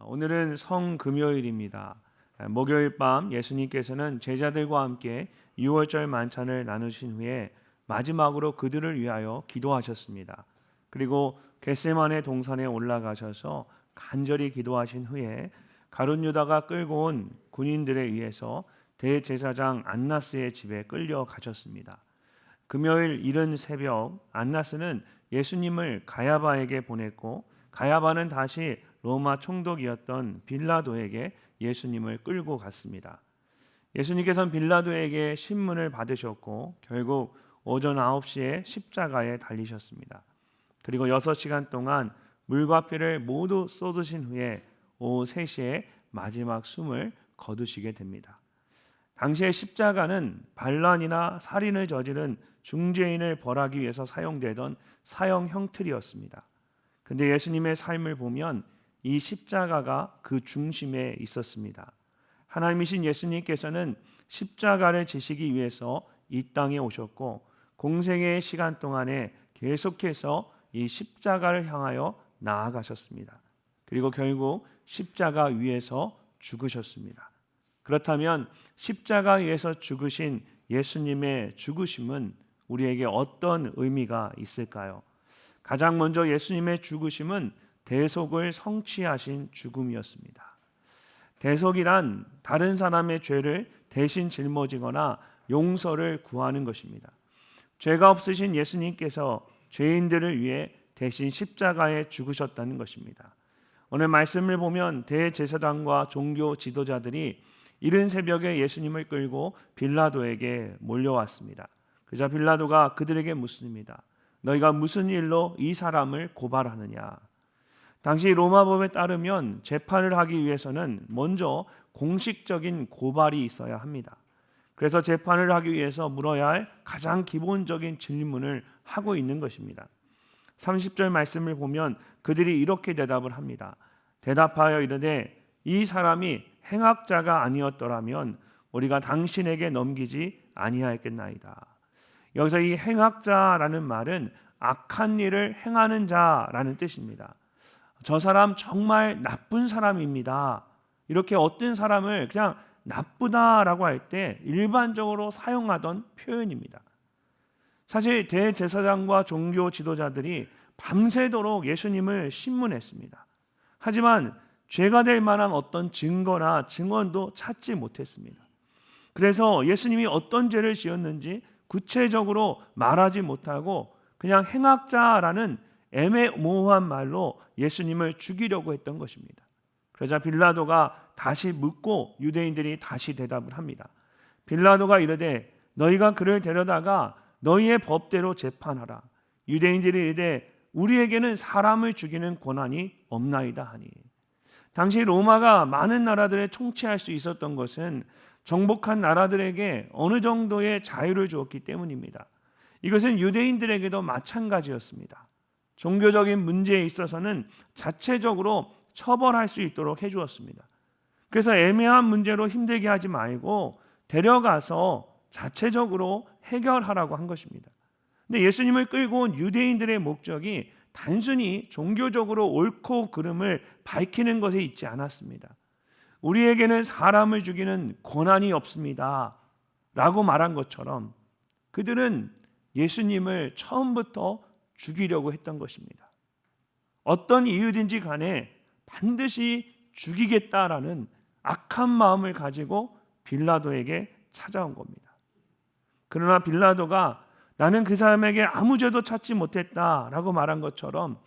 오늘은 성금요일입니다. 목요일 밤 예수님께서는 제자들과 함께 유월절 만찬을 나누신 후에 마지막으로 그들을 위하여 기도하셨습니다. 그리고 겟세마네 동산에 올라가셔서 간절히 기도하신 후에 가룟 유다가 끌고 온 군인들에 의해서 대제사장 안나스의 집에 끌려가셨습니다. 금요일 이른 새벽 안나스는 예수님을 가야바에게 보냈고 가야바는 다시 로마 총독이었던 빌라도에게 예수님을 끌고 갔습니다. 예수님께서는 빌라도에게 신문을 받으셨고 결국 오전 9시에 십자가에 달리셨습니다. 그리고 6시간 동안 물과 피를 모두 쏟으신 후에 오후 3시에 마지막 숨을 거두시게 됩니다. 당시의 십자가는 반란이나 살인을 저지른 중죄인을 벌하기 위해서 사용되던 사형 형틀이었습니다. 근데 예수님의 삶을 보면 이 십자가가 그 중심에 있었습니다. 하나님이신 예수님께서는 십자가를 지시기 위해서 이 땅에 오셨고 공생애의 시간 동안에 계속해서 이 십자가를 향하여 나아가셨습니다. 그리고 결국 십자가 위에서 죽으셨습니다. 그렇다면 십자가 위에서 죽으신 예수님의 죽으심은 우리에게 어떤 의미가 있을까요? 가장 먼저 예수님의 죽으심은 대속을 성취하신 죽음이었습니다. 대속이란 다른 사람의 죄를 대신 짊어지거나 용서를 구하는 것입니다. 죄가 없으신 예수님께서 죄인들을 위해 대신 십자가에 죽으셨다는 것입니다. 오늘 말씀을 보면 대제사장과 종교 지도자들이 이른 새벽에 예수님을 끌고 빌라도에게 몰려왔습니다. 그자 빌라도가 그들에게 묻습니다. 너희가 무슨 일로 이 사람을 고발하느냐? 당시 로마법에 따르면 재판을 하기 위해서는 먼저 공식적인 고발이 있어야 합니다. 그래서 재판을 하기 위해서 물어야 할 가장 기본적인 질문을 하고 있는 것입니다. 30절 말씀을 보면 그들이 이렇게 대답을 합니다. 대답하여 이르되 이 사람이 행악자가 아니었더라면 우리가 당신에게 넘기지 아니하였겠나이다. 여기서 이 행악자라는 말은 악한 일을 행하는 자라는 뜻입니다. 저 사람 정말 나쁜 사람입니다. 이렇게 어떤 사람을 그냥 나쁘다라고 할 때 일반적으로 사용하던 표현입니다. 사실 대제사장과 종교 지도자들이 밤새도록 예수님을 신문했습니다. 하지만 죄가 될 만한 어떤 증거나 증언도 찾지 못했습니다. 그래서 예수님이 어떤 죄를 지었는지 구체적으로 말하지 못하고 그냥 행악자라는 애매모호한 말로 예수님을 죽이려고 했던 것입니다. 그러자 빌라도가 다시 묻고 유대인들이 다시 대답을 합니다. 빌라도가 이르되 너희가 그를 데려다가 너희의 법대로 재판하라. 유대인들이 이르되 우리에게는 사람을 죽이는 권한이 없나이다 하니. 당시 로마가 많은 나라들을 통치할 수 있었던 것은 정복한 나라들에게 어느 정도의 자유를 주었기 때문입니다. 이것은 유대인들에게도 마찬가지였습니다. 종교적인 문제에 있어서는 자체적으로 처벌할 수 있도록 해주었습니다. 그래서 애매한 문제로 힘들게 하지 말고 데려가서 자체적으로 해결하라고 한 것입니다. 근데 예수님을 끌고 온 유대인들의 목적이 단순히 종교적으로 옳고 그름을 밝히는 것에 있지 않았습니다. 우리에게는 사람을 죽이는 권한이 없습니다 라고 말한 것처럼 그들은 예수님을 처음부터 죽이려고 했던 것입니다. 어떤 이유든지 간에 반드시 죽이겠다라는 악한 마음을 가지고 빌라도에게 찾아온 겁니다. 그러나 빌라도가 나는 그 사람에게 아무 죄도 찾지 못했다라고 말한 것처럼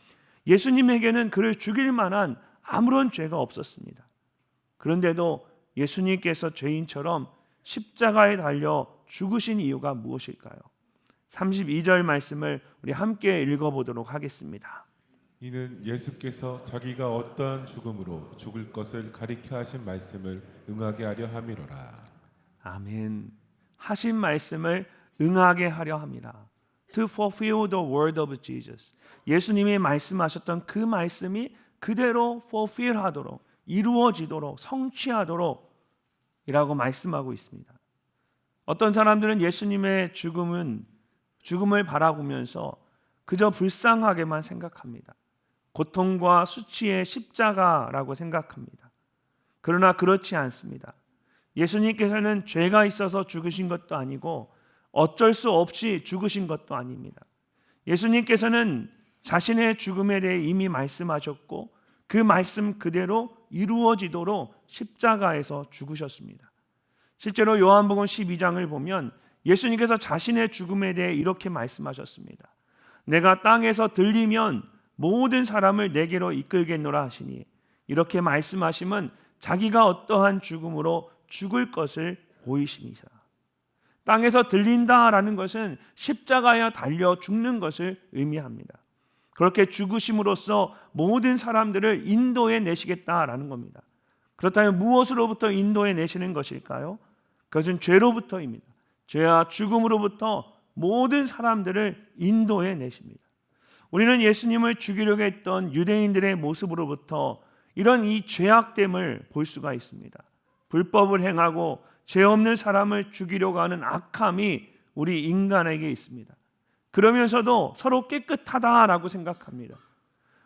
예수님에게는 그를 죽일 만한 아무런 죄가 없었습니다. 그런데도 예수님께서 죄인처럼 십자가에 달려 죽으신 이유가 무엇일까요? 32절 말씀을 우리 함께 읽어보도록 하겠습니다. 이는 예수께서 자기가 어떠한 죽음으로 죽을 것을 가리켜 하신 말씀을 응하게 하려 함이로라. 아멘. 하신 말씀을 응하게 하려 함이라. To fulfill the word of Jesus. 예수님이 말씀하셨던 그 말씀이 그대로 fulfill 하도록, 이루어지도록, 성취하도록 이라고 말씀하고 있습니다. 어떤 사람들은 예수님의 죽음을 바라보면서 그저 불쌍하게만 생각합니다. 고통과 수치의 십자가라고 생각합니다. 그러나 그렇지 않습니다. 예수님께서는 죄가 있어서 죽으신 것도 아니고 어쩔 수 없이 죽으신 것도 아닙니다. 예수님께서는 자신의 죽음에 대해 이미 말씀하셨고 그 말씀 그대로 이루어지도록 십자가에서 죽으셨습니다. 실제로 요한복음 12장을 보면 예수님께서 자신의 죽음에 대해 이렇게 말씀하셨습니다. 내가 땅에서 들리면 모든 사람을 내게로 이끌겠노라 하시니, 이렇게 말씀하심은 자기가 어떠한 죽음으로 죽을 것을 보이심이사. 땅에서 들린다라는 것은 십자가에 달려 죽는 것을 의미합니다. 그렇게 죽으심으로써 모든 사람들을 인도해 내시겠다라는 겁니다. 그렇다면 무엇으로부터 인도해 내시는 것일까요? 그것은 죄로부터입니다. 죄와 죽음으로부터 모든 사람들을 인도해 내십니다. 우리는 예수님을 죽이려고 했던 유대인들의 모습으로부터 이런 이 죄악됨을 볼 수가 있습니다. 불법을 행하고 죄 없는 사람을 죽이려고 하는 악함이 우리 인간에게 있습니다. 그러면서도 서로 깨끗하다라고 생각합니다.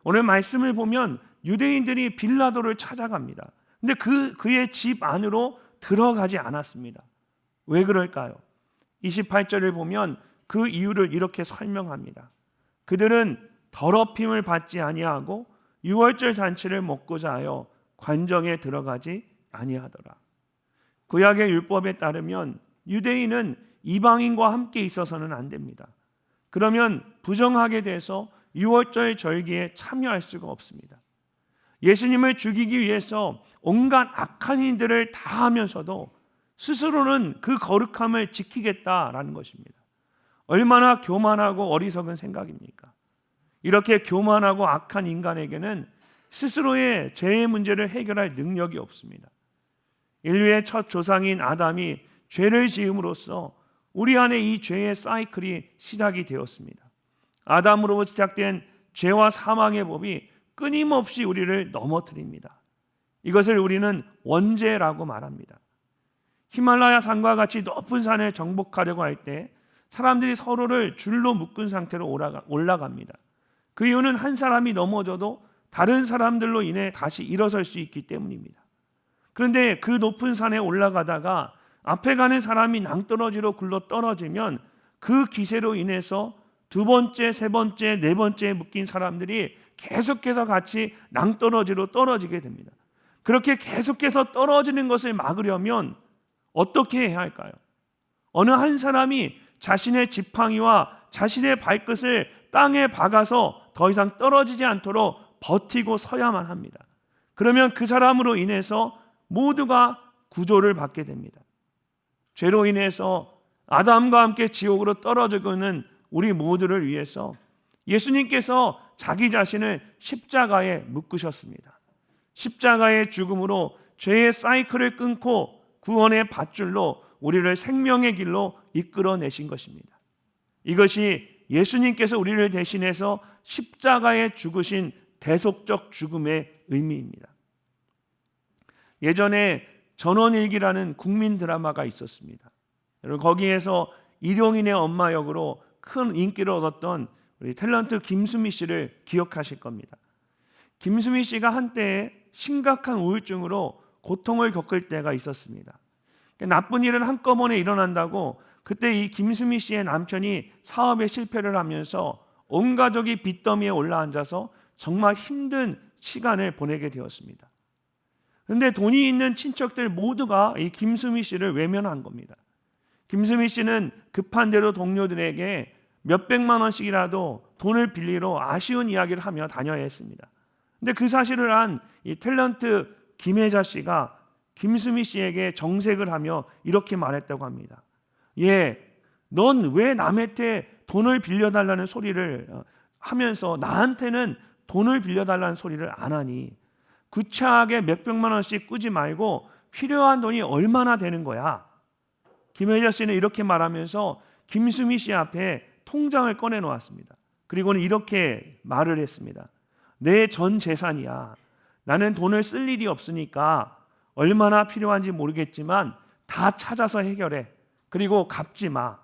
오늘 말씀을 보면 유대인들이 빌라도를 찾아갑니다. 근데 그의 집 안으로 들어가지 않았습니다. 왜 그럴까요? 28절을 보면 그 이유를 이렇게 설명합니다. 그들은 더럽힘을 받지 아니하고 유월절 잔치를 먹고자 하여 관정에 들어가지 아니하더라. 구약의 율법에 따르면 유대인은 이방인과 함께 있어서는 안 됩니다. 그러면 부정하게 돼서 유월절 절기에 참여할 수가 없습니다. 예수님을 죽이기 위해서 온갖 악한 일들을 다 하면서도 스스로는 그 거룩함을 지키겠다라는 것입니다. 얼마나 교만하고 어리석은 생각입니까? 이렇게 교만하고 악한 인간에게는 스스로의 죄의 문제를 해결할 능력이 없습니다. 인류의 첫 조상인 아담이 죄를 지음으로써 우리 안에 이 죄의 사이클이 시작이 되었습니다. 아담으로부터 시작된 죄와 사망의 법이 끊임없이 우리를 넘어뜨립니다. 이것을 우리는 원죄라고 말합니다. 히말라야 산과 같이 높은 산을 정복하려고 할 때 사람들이 서로를 줄로 묶은 상태로 올라갑니다. 그 이유는 한 사람이 넘어져도 다른 사람들로 인해 다시 일어설 수 있기 때문입니다. 그런데 그 높은 산에 올라가다가 앞에 가는 사람이 낭떠러지로 굴러 떨어지면 그 기세로 인해서 두 번째, 세 번째, 네 번째에 묶인 사람들이 계속해서 같이 낭떠러지로 떨어지게 됩니다. 그렇게 계속해서 떨어지는 것을 막으려면 어떻게 해야 할까요? 어느 한 사람이 자신의 지팡이와 자신의 발끝을 땅에 박아서 더 이상 떨어지지 않도록 버티고 서야만 합니다. 그러면 그 사람으로 인해서 모두가 구조를 받게 됩니다. 죄로 인해서 아담과 함께 지옥으로 떨어지고 있는 우리 모두를 위해서 예수님께서 자기 자신을 십자가에 묶으셨습니다. 십자가의 죽음으로 죄의 사이클을 끊고 구원의 밧줄로 우리를 생명의 길로 이끌어내신 것입니다. 이것이 예수님께서 우리를 대신해서 십자가에 죽으신 대속적 죽음의 의미입니다. 예전에 전원일기라는 국민 드라마가 있었습니다. 여러분, 거기에서 일용인의 엄마 역으로 큰 인기를 얻었던 우리 탤런트 김수미 씨를 기억하실 겁니다. 김수미 씨가 한때 심각한 우울증으로 고통을 겪을 때가 있었습니다. 나쁜 일은 한꺼번에 일어난다고 그때 이 김수미 씨의 남편이 사업에 실패를 하면서 온 가족이 빚더미에 올라앉아서 정말 힘든 시간을 보내게 되었습니다. 그런데 돈이 있는 친척들 모두가 이 김수미 씨를 외면한 겁니다. 김수미 씨는 급한 대로 동료들에게 몇백만 원씩이라도 돈을 빌리러 아쉬운 이야기를 하며 다녀야 했습니다. 근데 그 사실을 안 이 탤런트 김혜자 씨가 김수미 씨에게 정색을 하며 이렇게 말했다고 합니다. 넌 왜 남한테 돈을 빌려달라는 소리를 하면서 나한테는 돈을 빌려달라는 소리를 안 하니? 구차하게 몇백만 원씩 꾸지 말고 필요한 돈이 얼마나 되는 거야? 김혜자 씨는 이렇게 말하면서 김수미 씨 앞에 통장을 꺼내 놓았습니다. 그리고는 이렇게 말을 했습니다. 내 전 재산이야. 나는 돈을 쓸 일이 없으니까 얼마나 필요한지 모르겠지만 다 찾아서 해결해. 그리고 갚지 마.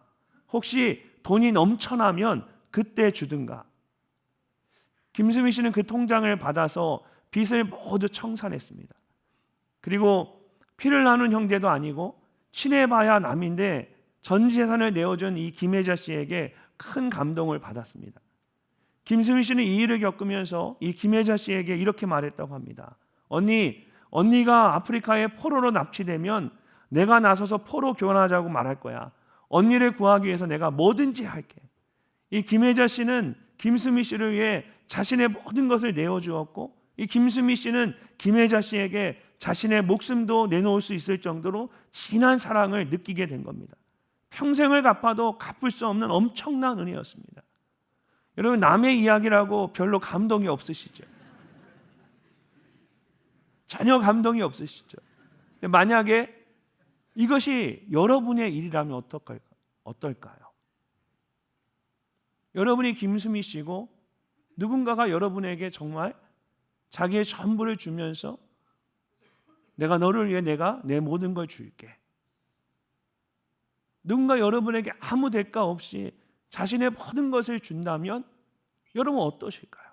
혹시 돈이 넘쳐나면 그때 주든가. 김수미 씨는 그 통장을 받아서 빚을 모두 청산했습니다. 그리고 피를 나눈 형제도 아니고 친해봐야 남인데 전 재산을 내어준 이 김혜자 씨에게 큰 감동을 받았습니다. 김수미 씨는 이 일을 겪으면서 이 김혜자 씨에게 이렇게 말했다고 합니다. 언니가 아프리카에 포로로 납치되면 내가 나서서 포로 교환하자고 말할 거야. 언니를 구하기 위해서 내가 뭐든지 할게. 이 김혜자 씨는 김수미 씨를 위해 자신의 모든 것을 내어주었고, 이 김수미 씨는 김혜자 씨에게 자신의 목숨도 내놓을 수 있을 정도로 진한 사랑을 느끼게 된 겁니다. 평생을 갚아도 갚을 수 없는 엄청난 은혜였습니다. 여러분, 남의 이야기라고 별로 감동이 없으시죠? 전혀 감동이 없으시죠? 근데 만약에 이것이 여러분의 일이라면 어떨까요? 여러분이 김수미 씨고 누군가가 여러분에게 정말 자기의 전부를 주면서 내가 너를 위해 내가 내 모든 걸 줄게. 누군가 여러분에게 아무 대가 없이 자신의 모든 것을 준다면 여러분 어떠실까요?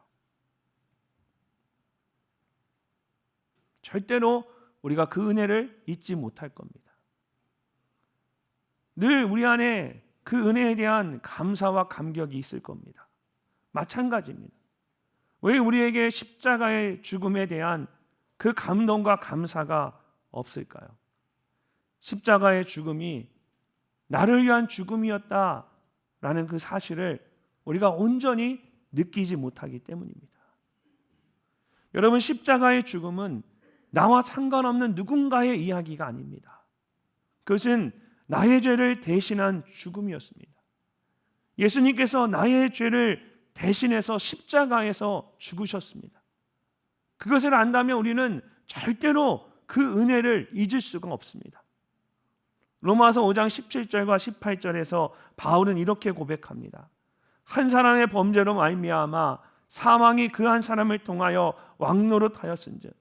절대로 우리가 그 은혜를 잊지 못할 겁니다. 늘 우리 안에 그 은혜에 대한 감사와 감격이 있을 겁니다. 마찬가지입니다. 왜 우리에게 십자가의 죽음에 대한 그 감동과 감사가 없을까요? 십자가의 죽음이 나를 위한 죽음이었다라는 그 사실을 우리가 온전히 느끼지 못하기 때문입니다. 여러분, 십자가의 죽음은 나와 상관없는 누군가의 이야기가 아닙니다. 그것은 나의 죄를 대신한 죽음이었습니다. 예수님께서 나의 죄를 대신해서 십자가에서 죽으셨습니다. 그것을 안다면 우리는 절대로 그 은혜를 잊을 수가 없습니다. 로마서 5장 17절과 18절에서 바울은 이렇게 고백합니다. 한 사람의 범죄로 말미암아 사망이 그 한 사람을 통하여 왕노릇하였은즉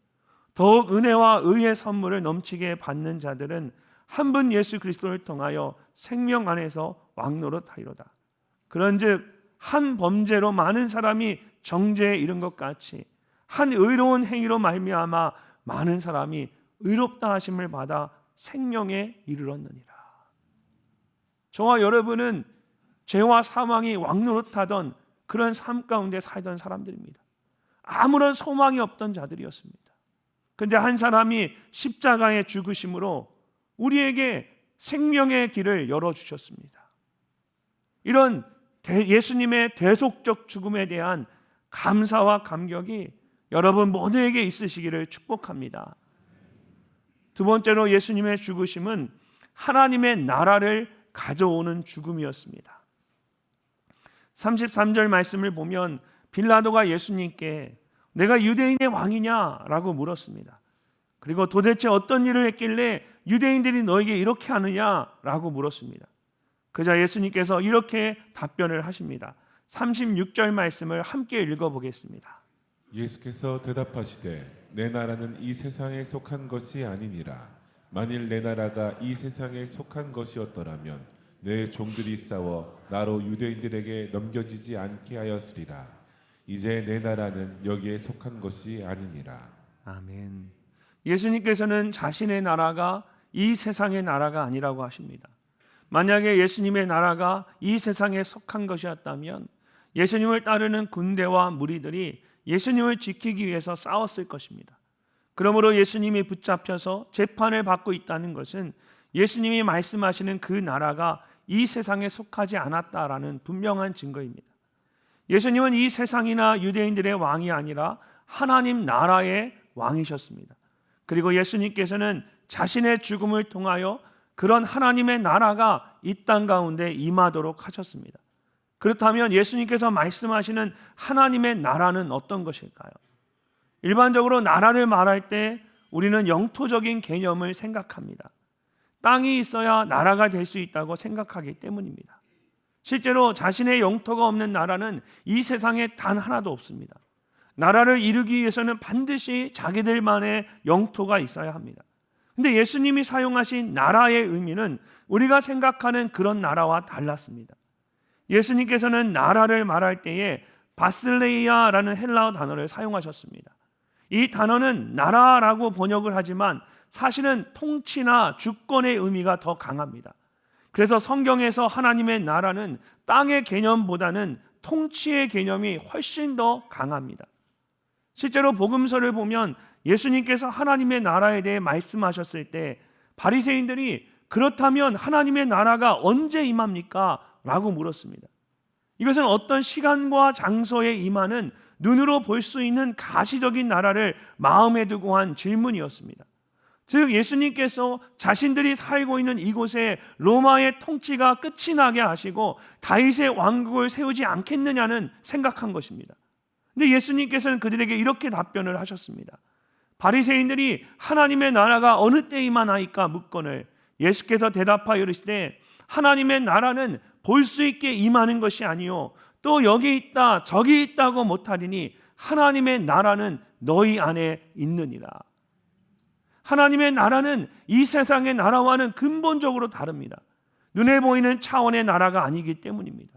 더욱 은혜와 의의 선물을 넘치게 받는 자들은 한 분 예수 그리스도를 통하여 생명 안에서 왕노릇하리로다. 그런즉 한 범죄로 많은 사람이 정죄에 이른 것 같이 한 의로운 행위로 말미암아 많은 사람이 의롭다 하심을 받아 생명에 이르렀느니라. 저와 여러분은 죄와 사망이 왕노릇하던 그런 삶 가운데 살던 사람들입니다. 아무런 소망이 없던 자들이었습니다. 그런데 한 사람이 십자가의 죽으심으로 우리에게 생명의 길을 열어주셨습니다. 이런 예수님의 대속적 죽음에 대한 감사와 감격이 여러분 모두에게 있으시기를 축복합니다. 두 번째로 예수님의 죽으심은 하나님의 나라를 가져오는 죽음이었습니다. 33절 말씀을 보면 빌라도가 예수님께 내가 유대인의 왕이냐라고 물었습니다. 그리고 도대체 어떤 일을 했길래 유대인들이 너에게 이렇게 하느냐라고 물었습니다. 그자 예수님께서 이렇게 답변을 하십니다. 36절 말씀을 함께 읽어보겠습니다. 예수께서 대답하시되 내 나라는 이 세상에 속한 것이 아니니라. 만일 내 나라가 이 세상에 속한 것이었더라면 내 종들이 싸워 나로 유대인들에게 넘겨지지 않게 하였으리라. 이제 내 나라는 여기에 속한 것이 아니니라. 아멘. 예수님께서는 자신의 나라가 이 세상의 나라가 아니라고 하십니다. 만약에 예수님의 나라가 이 세상에 속한 것이었다면 예수님을 따르는 군대와 무리들이 예수님을 지키기 위해서 싸웠을 것입니다. 그러므로 예수님이 붙잡혀서 재판을 받고 있다는 것은 예수님이 말씀하시는 그 나라가 이 세상에 속하지 않았다라는 분명한 증거입니다. 예수님은 이 세상이나 유대인들의 왕이 아니라 하나님 나라의 왕이셨습니다. 그리고 예수님께서는 자신의 죽음을 통하여 그런 하나님의 나라가 이 땅 가운데 임하도록 하셨습니다. 그렇다면 예수님께서 말씀하시는 하나님의 나라는 어떤 것일까요? 일반적으로 나라를 말할 때 우리는 영토적인 개념을 생각합니다. 땅이 있어야 나라가 될 수 있다고 생각하기 때문입니다. 실제로 자신의 영토가 없는 나라는 이 세상에 단 하나도 없습니다. 나라를 이루기 위해서는 반드시 자기들만의 영토가 있어야 합니다. 근데 예수님이 사용하신 나라의 의미는 우리가 생각하는 그런 나라와 달랐습니다. 예수님께서는 나라를 말할 때에 바슬레이아라는 헬라어 단어를 사용하셨습니다. 이 단어는 나라라고 번역을 하지만 사실은 통치나 주권의 의미가 더 강합니다. 그래서 성경에서 하나님의 나라는 땅의 개념보다는 통치의 개념이 훨씬 더 강합니다. 실제로 복음서를 보면 예수님께서 하나님의 나라에 대해 말씀하셨을 때 바리새인들이 그렇다면 하나님의 나라가 언제 임합니까? 라고 물었습니다. 이것은 어떤 시간과 장소에 임하는 눈으로 볼 수 있는 가시적인 나라를 마음에 두고 한 질문이었습니다. 즉 예수님께서 자신들이 살고 있는 이곳에 로마의 통치가 끝이 나게 하시고 다윗의 왕국을 세우지 않겠느냐는 생각한 것입니다. 근데 예수님께서는 그들에게 이렇게 답변을 하셨습니다. 바리새인들이 하나님의 나라가 어느 때 임하나이까 묻거늘 예수께서 대답하여 이르시되 하나님의 나라는 볼 수 있게 임하는 것이 아니요 또 여기 있다 저기 있다고 못하리니 하나님의 나라는 너희 안에 있느니라. 하나님의 나라는 이 세상의 나라와는 근본적으로 다릅니다. 눈에 보이는 차원의 나라가 아니기 때문입니다.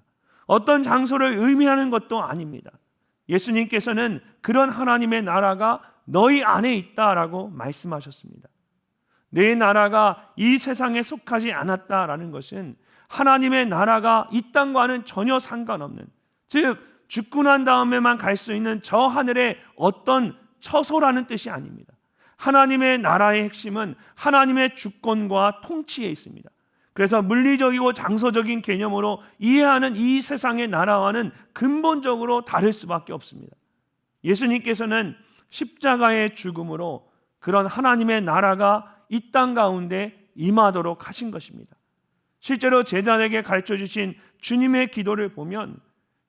어떤 장소를 의미하는 것도 아닙니다. 예수님께서는 그런 하나님의 나라가 너희 안에 있다라고 말씀하셨습니다. 내 나라가 이 세상에 속하지 않았다라는 것은 하나님의 나라가 이 땅과는 전혀 상관없는, 즉 죽고 난 다음에만 갈 수 있는 저 하늘의 어떤 처소라는 뜻이 아닙니다. 하나님의 나라의 핵심은 하나님의 주권과 통치에 있습니다. 그래서 물리적이고 장소적인 개념으로 이해하는 이 세상의 나라와는 근본적으로 다를 수밖에 없습니다. 예수님께서는 십자가의 죽음으로 그런 하나님의 나라가 이 땅 가운데 임하도록 하신 것입니다. 실제로 제자들에게 가르쳐 주신 주님의 기도를 보면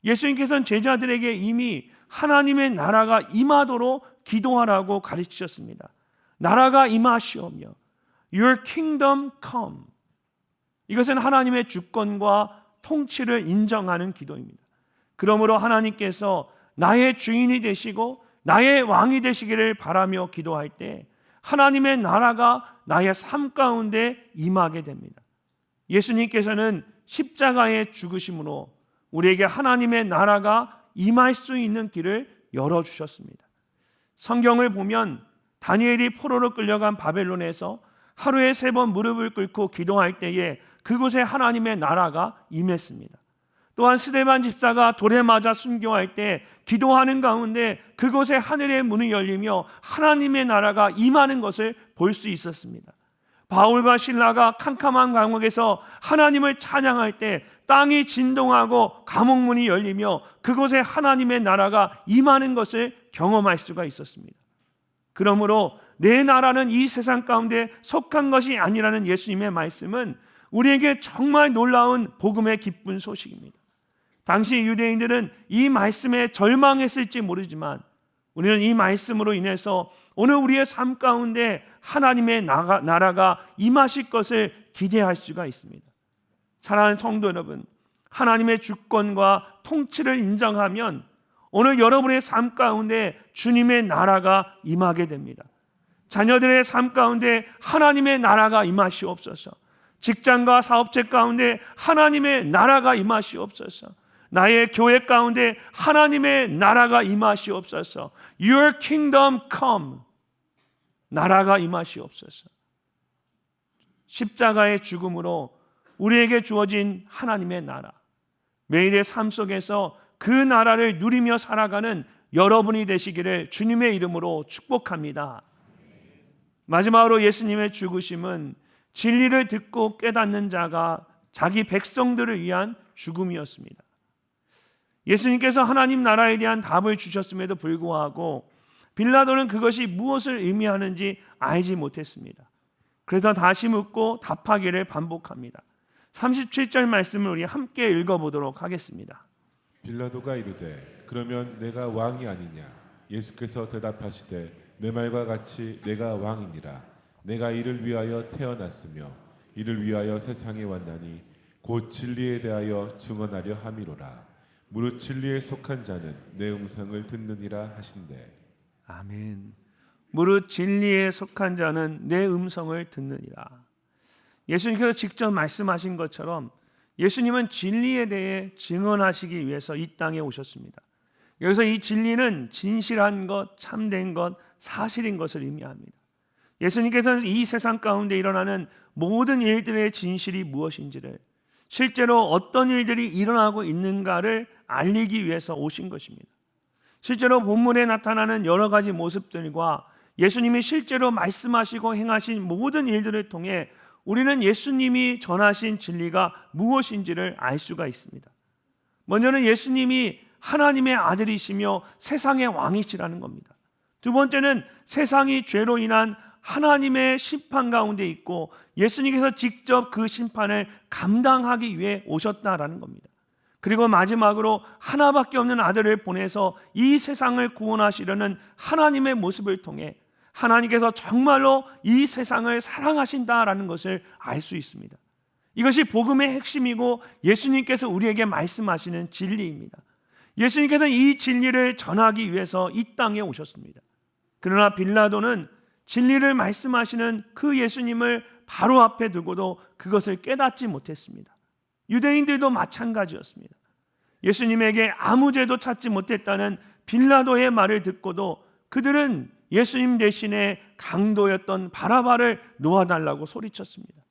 예수님께서는 제자들에게 이미 하나님의 나라가 임하도록 기도하라고 가르치셨습니다. 나라가 임하시오며 Your kingdom come. 이것은 하나님의 주권과 통치를 인정하는 기도입니다. 그러므로 하나님께서 나의 주인이 되시고 나의 왕이 되시기를 바라며 기도할 때 하나님의 나라가 나의 삶 가운데 임하게 됩니다. 예수님께서는 십자가의 죽으심으로 우리에게 하나님의 나라가 임할 수 있는 길을 열어주셨습니다. 성경을 보면 다니엘이 포로로 끌려간 바벨론에서 하루에 3번 무릎을 꿇고 기도할 때에 그곳에 하나님의 나라가 임했습니다. 또한 스데반 집사가 돌에 맞아 순교할 때 기도하는 가운데 그곳에 하늘의 문이 열리며 하나님의 나라가 임하는 것을 볼 수 있었습니다. 바울과 실라가 캄캄한 감옥에서 하나님을 찬양할 때 땅이 진동하고 감옥문이 열리며 그곳에 하나님의 나라가 임하는 것을 경험할 수가 있었습니다. 그러므로 내 나라는 이 세상 가운데 속한 것이 아니라는 예수님의 말씀은 우리에게 정말 놀라운 복음의 기쁜 소식입니다. 당시 유대인들은 이 말씀에 절망했을지 모르지만 우리는 이 말씀으로 인해서 오늘 우리의 삶 가운데 하나님의 나라가 임하실 것을 기대할 수가 있습니다. 사랑하는 성도 여러분, 하나님의 주권과 통치를 인정하면 오늘 여러분의 삶 가운데 주님의 나라가 임하게 됩니다. 자녀들의 삶 가운데 하나님의 나라가 임하시옵소서. 직장과 사업체 가운데 하나님의 나라가 임하시옵소서. 나의 교회 가운데 하나님의 나라가 임하시옵소서. Your kingdom come. 나라가 임하시옵소서. 십자가의 죽음으로 우리에게 주어진 하나님의 나라, 매일의 삶 속에서 그 나라를 누리며 살아가는 여러분이 되시기를 주님의 이름으로 축복합니다. 마지막으로 예수님의 죽으심은 진리를 듣고 깨닫는 자가 자기 백성들을 위한 죽음이었습니다. 예수님께서 하나님 나라에 대한 답을 주셨음에도 불구하고 빌라도는 그것이 무엇을 의미하는지 알지 못했습니다. 그래서 다시 묻고 답하기를 반복합니다. 37절 말씀을 우리 함께 읽어보도록 하겠습니다. 빌라도가 이르되 그러면 내가 왕이 아니냐? 예수께서 대답하시되 내 말과 같이 내가 왕이니라. 내가 이를 위하여 태어났으며 이를 위하여 세상에 왔나니 곧 진리에 대하여 증언하려 함이로라. 무릇 진리에 속한 자는 내 음성을 듣느니라 하신대. 아멘. 무릇 진리에 속한 자는 내 음성을 듣느니라. 예수님께서 직접 말씀하신 것처럼 예수님은 진리에 대해 증언하시기 위해서 이 땅에 오셨습니다. 여기서 이 진리는 진실한 것, 참된 것, 사실인 것을 의미합니다. 예수님께서는 이 세상 가운데 일어나는 모든 일들의 진실이 무엇인지를, 실제로 어떤 일들이 일어나고 있는가를 알리기 위해서 오신 것입니다. 실제로 본문에 나타나는 여러 가지 모습들과 예수님이 실제로 말씀하시고 행하신 모든 일들을 통해 우리는 예수님이 전하신 진리가 무엇인지를 알 수가 있습니다. 먼저는 예수님이 하나님의 아들이시며 세상의 왕이시라는 겁니다. 두 번째는 세상이 죄로 인한 하나님의 심판 가운데 있고 예수님께서 직접 그 심판을 감당하기 위해 오셨다라는 겁니다. 그리고 마지막으로 하나밖에 없는 아들을 보내서 이 세상을 구원하시려는 하나님의 모습을 통해 하나님께서 정말로 이 세상을 사랑하신다라는 것을 알 수 있습니다. 이것이 복음의 핵심이고 예수님께서 우리에게 말씀하시는 진리입니다. 예수님께서는 이 진리를 전하기 위해서 이 땅에 오셨습니다. 그러나 빌라도는 진리를 말씀하시는 그 예수님을 바로 앞에 두고도 그것을 깨닫지 못했습니다. 유대인들도 마찬가지였습니다. 예수님에게 아무 죄도 찾지 못했다는 빌라도의 말을 듣고도 그들은 예수님 대신에 강도였던 바라바를 놓아달라고 소리쳤습니다.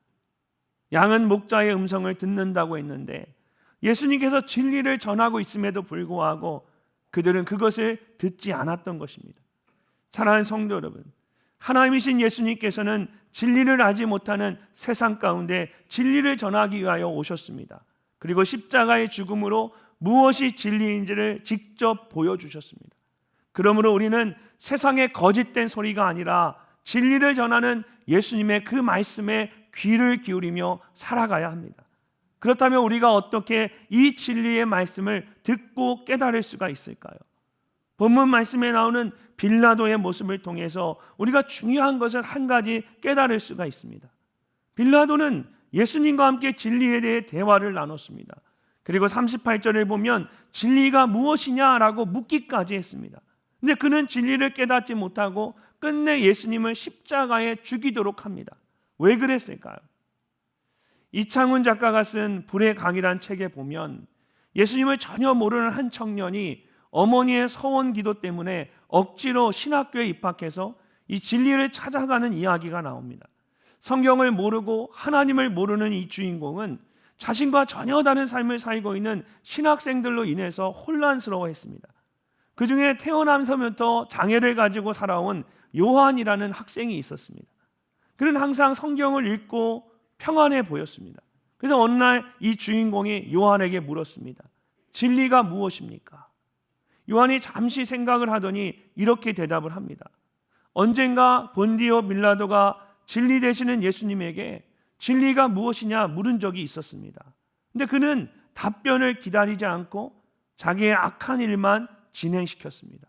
양은 목자의 음성을 듣는다고 했는데 예수님께서 진리를 전하고 있음에도 불구하고 그들은 그것을 듣지 않았던 것입니다. 사랑하는 성도 여러분, 하나님이신 예수님께서는 진리를 알지 못하는 세상 가운데 진리를 전하기 위하여 오셨습니다. 그리고 십자가의 죽음으로 무엇이 진리인지를 직접 보여주셨습니다. 그러므로 우리는 세상의 거짓된 소리가 아니라 진리를 전하는 예수님의 그 말씀에 귀를 기울이며 살아가야 합니다. 그렇다면 우리가 어떻게 이 진리의 말씀을 듣고 깨달을 수가 있을까요? 본문 말씀에 나오는 빌라도의 모습을 통해서 우리가 중요한 것을 한 가지 깨달을 수가 있습니다. 빌라도는 예수님과 함께 진리에 대해 대화를 나눴습니다. 그리고 38절을 보면 진리가 무엇이냐라고 묻기까지 했습니다. 근데 그는 진리를 깨닫지 못하고 끝내 예수님을 십자가에 죽이도록 합니다. 왜 그랬을까요? 이창훈 작가가 쓴 불의 강이란 책에 보면 예수님을 전혀 모르는 한 청년이 어머니의 서원 기도 때문에 억지로 신학교에 입학해서 이 진리를 찾아가는 이야기가 나옵니다. 성경을 모르고 하나님을 모르는 이 주인공은 자신과 전혀 다른 삶을 살고 있는 신학생들로 인해서 혼란스러워했습니다. 그 중에 태어나면서부터 장애를 가지고 살아온 요한이라는 학생이 있었습니다. 그는 항상 성경을 읽고 평안해 보였습니다. 그래서 어느 날 이 주인공이 요한에게 물었습니다. 진리가 무엇입니까? 요한이 잠시 생각을 하더니 이렇게 대답을 합니다. 언젠가 본디오 빌라도가 진리 되시는 예수님에게 진리가 무엇이냐 물은 적이 있었습니다. 근데 그는 답변을 기다리지 않고 자기의 악한 일만 진행시켰습니다.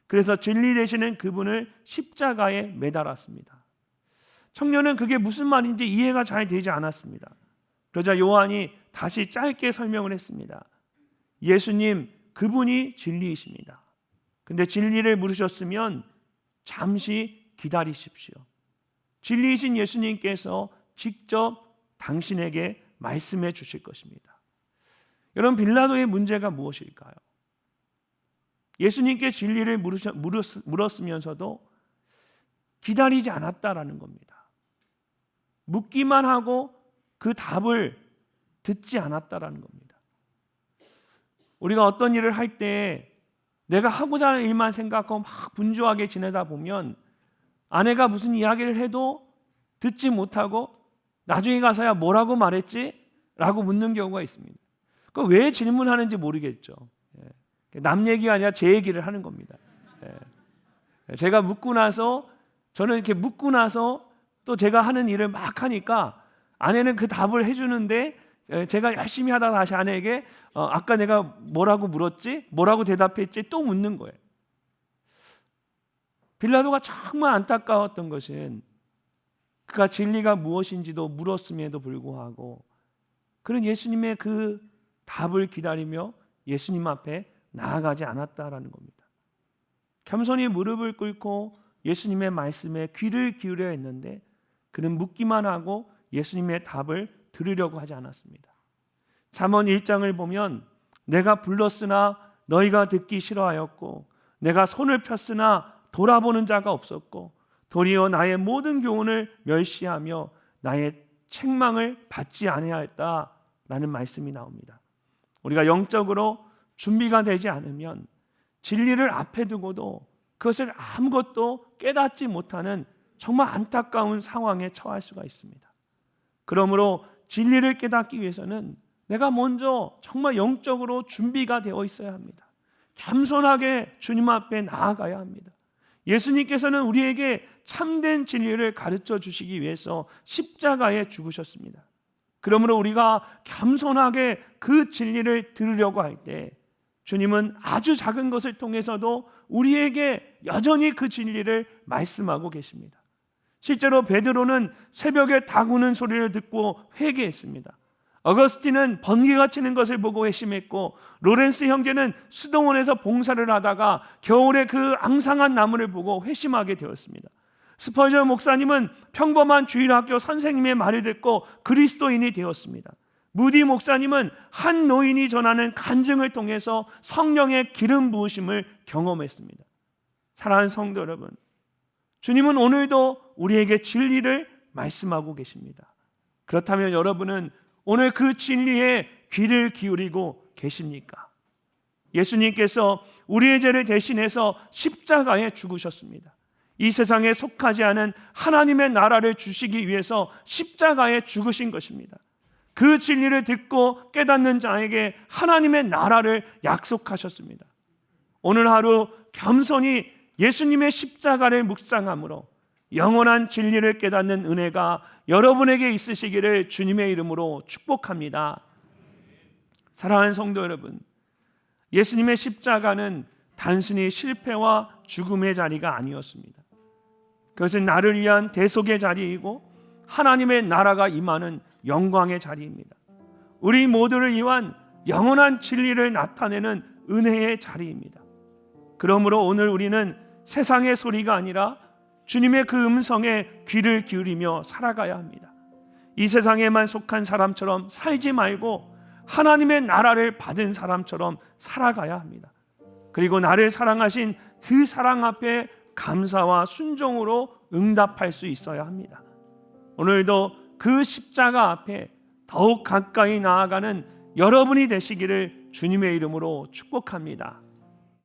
그래서 진리 되시는 그분을 십자가에 매달았습니다. 청년은 그게 무슨 말인지 이해가 잘 되지 않았습니다. 그러자 요한이 다시 짧게 설명을 했습니다. 예수님, 그분이 진리이십니다. 근데 진리를 물으셨으면 잠시 기다리십시오. 진리이신 예수님께서 직접 당신에게 말씀해 주실 것입니다. 여러분, 빌라도의 문제가 무엇일까요? 예수님께 진리를 물었으면서도 기다리지 않았다라는 겁니다. 묻기만 하고 그 답을 듣지 않았다라는 겁니다. 우리가 어떤 일을 할 때 내가 하고자 하는 일만 생각하고 막 분주하게 지내다 보면 아내가 무슨 이야기를 해도 듣지 못하고 나중에 가서야 뭐라고 말했지? 라고 묻는 경우가 있습니다. 그 왜 질문하는지 모르겠죠. 남 얘기가 아니라 제 얘기를 하는 겁니다. 제가 묻고 나서 저는 이렇게 묻고 나서 또 제가 하는 일을 막 하니까 아내는 그 답을 해주는데 제가 열심히 하다가 다시 아내에게 아까 내가 뭐라고 물었지? 뭐라고 대답했지? 또 묻는 거예요. 빌라도가 정말 안타까웠던 것은 그가 진리가 무엇인지도 물었음에도 불구하고 그는 예수님의 그 답을 기다리며 예수님 앞에 나아가지 않았다라는 겁니다. 겸손히 무릎을 꿇고 예수님의 말씀에 귀를 기울여야 했는데 그는 묻기만 하고 예수님의 답을 들으려고 하지 않았습니다. 잠언 1장을 보면 내가 불렀으나 너희가 듣기 싫어하였고 내가 손을 폈으나 돌아보는 자가 없었고 도리어 나의 모든 교훈을 멸시하며 나의 책망을 받지 아니하였다라는 말씀이 나옵니다. 우리가 영적으로 준비가 되지 않으면 진리를 앞에 두고도 그것을 아무것도 깨닫지 못하는 정말 안타까운 상황에 처할 수가 있습니다. 그러므로 진리를 깨닫기 위해서는 내가 먼저 정말 영적으로 준비가 되어 있어야 합니다. 겸손하게 주님 앞에 나아가야 합니다. 예수님께서는 우리에게 참된 진리를 가르쳐 주시기 위해서 십자가에 죽으셨습니다. 그러므로 우리가 겸손하게 그 진리를 들으려고 할 때 주님은 아주 작은 것을 통해서도 우리에게 여전히 그 진리를 말씀하고 계십니다. 실제로 베드로는 새벽에 닭 우는 소리를 듣고 회개했습니다. 어거스틴은 번개가 치는 것을 보고 회심했고, 로렌스 형제는 수도원에서 봉사를 하다가 겨울에 그 앙상한 나무를 보고 회심하게 되었습니다. 스퍼전 목사님은 평범한 주일학교 선생님의 말을 듣고 그리스도인이 되었습니다. 무디 목사님은 한 노인이 전하는 간증을 통해서 성령의 기름 부으심을 경험했습니다. 사랑하는 성도 여러분, 주님은 오늘도 우리에게 진리를 말씀하고 계십니다. 그렇다면 여러분은 오늘 그 진리에 귀를 기울이고 계십니까? 예수님께서 우리의 죄를 대신해서 십자가에 죽으셨습니다. 이 세상에 속하지 않은 하나님의 나라를 주시기 위해서 십자가에 죽으신 것입니다. 그 진리를 듣고 깨닫는 자에게 하나님의 나라를 약속하셨습니다. 오늘 하루 겸손히 예수님의 십자가를 묵상함으로 영원한 진리를 깨닫는 은혜가 여러분에게 있으시기를 주님의 이름으로 축복합니다. 사랑하는 성도 여러분, 예수님의 십자가는 단순히 실패와 죽음의 자리가 아니었습니다. 그것은 나를 위한 대속의 자리이고 하나님의 나라가 임하는 영광의 자리입니다. 우리 모두를 위한 영원한 진리를 나타내는 은혜의 자리입니다. 그러므로 오늘 우리는 세상의 소리가 아니라 주님의 그 음성에 귀를 기울이며 살아가야 합니다. 이 세상에만 속한 사람처럼 살지 말고 하나님의 나라를 받은 사람처럼 살아가야 합니다. 그리고 나를 사랑하신 그 사랑 앞에 감사와 순종으로 응답할 수 있어야 합니다. 오늘도 그 십자가 앞에 더욱 가까이 나아가는 여러분이 되시기를 주님의 이름으로 축복합니다.